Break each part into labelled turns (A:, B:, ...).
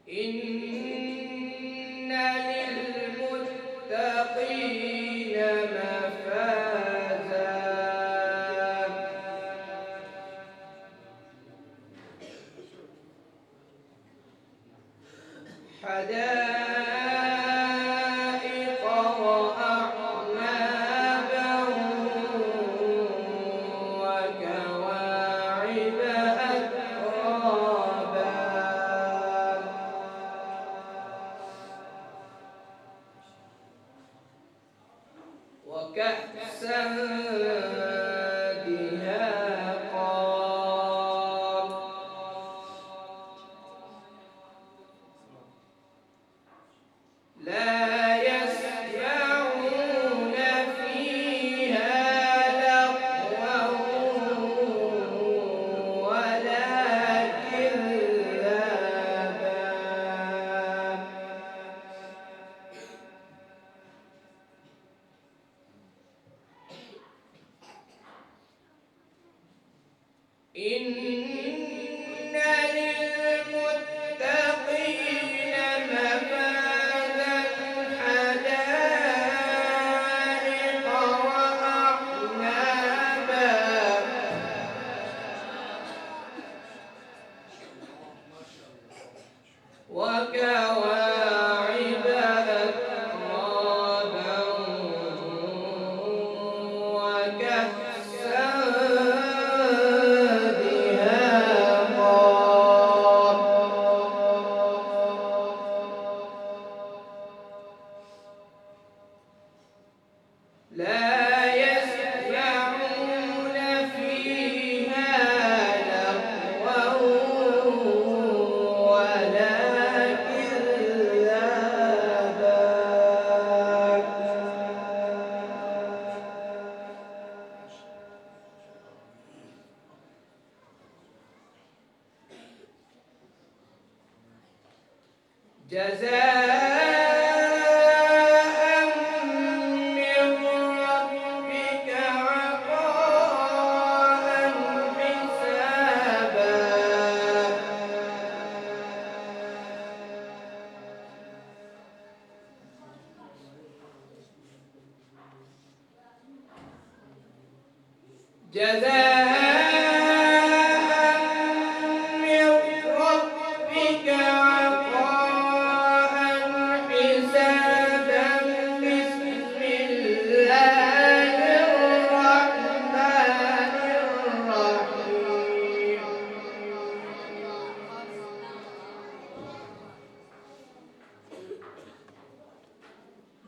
A: إن للمتقين مفازا حدائق وأعنابا وكواعب أترابا وكأسا دهاقا لا يسمعون فيها لغوا ولا كذابا إن للمتقين مفازا حدائق وأعنابا وكواعب أترابا وكأسا لا يسمعون فيها لغوا ولا كذابا جزاء من ربك عطاء حسابا جزاء من ربك عطاء حسابا بسم الله الرحمن الرحيم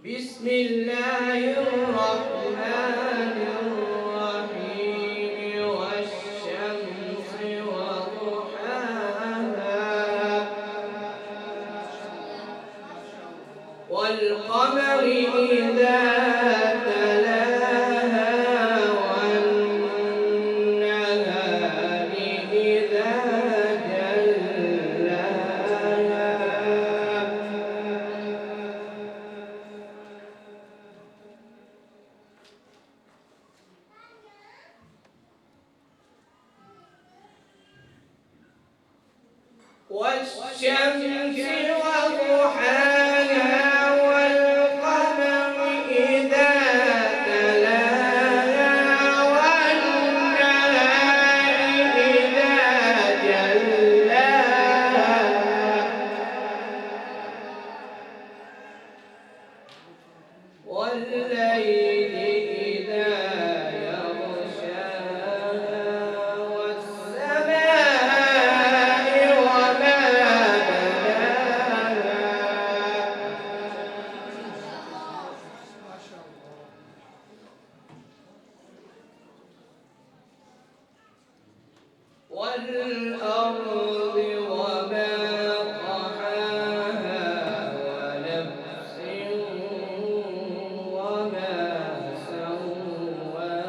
A: بسم الله الرحمن الرحيم والشمس وضحاها والقمر إذا تلاها والنهار إذا جلاها والشمس وضحاها والقمر إذا تلاها والنهار إذا جلاها والليل إذا يغشاها والسماء وما بناها والأرض وما طحاها ونفس وما سواها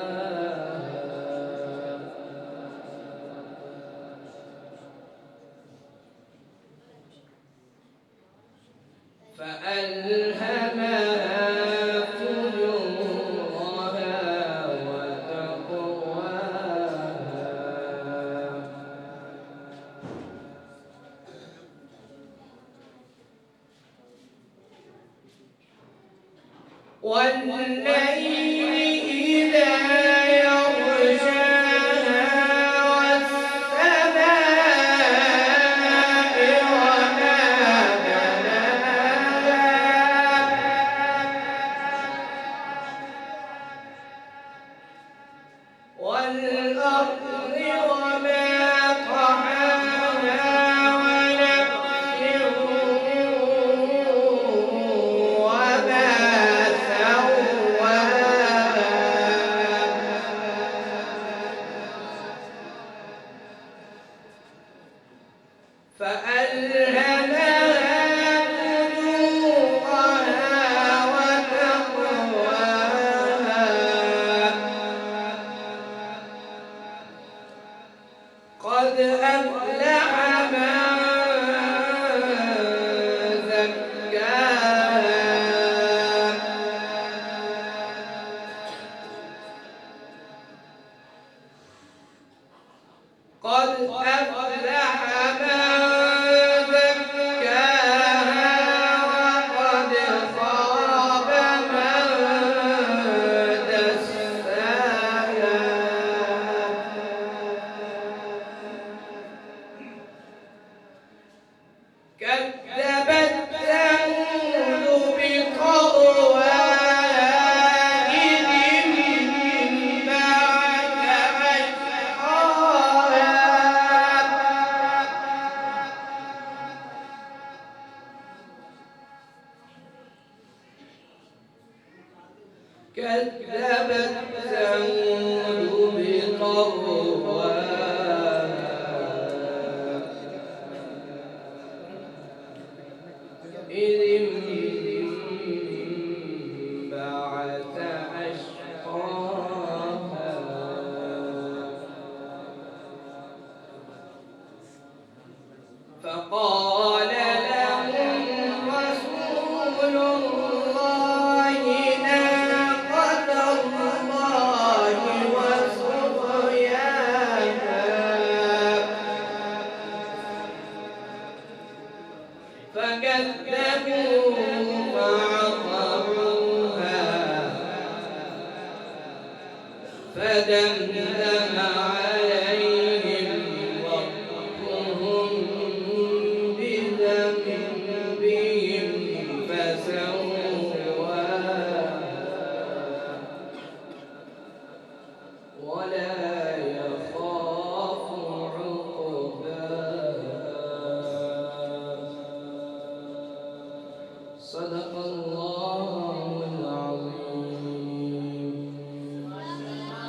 A: فألهمها فجورها وتقواها والأرض وما طحاها ونفس وما سواها فألهمها فجورها وتقواها قد أفلح من زكاها قد أفلح من زكاها وقد خاب من دساها كذبت ثمود بطغواها إذ انبعث أشقاها كذبت ثمود بطغواها إذ انبعث أشقاها فقال لهم رسول الله ناقة الله وسقياها فكذبوه فعقروها فدمدم عليهم ربهم بذنبهم فسواها ولا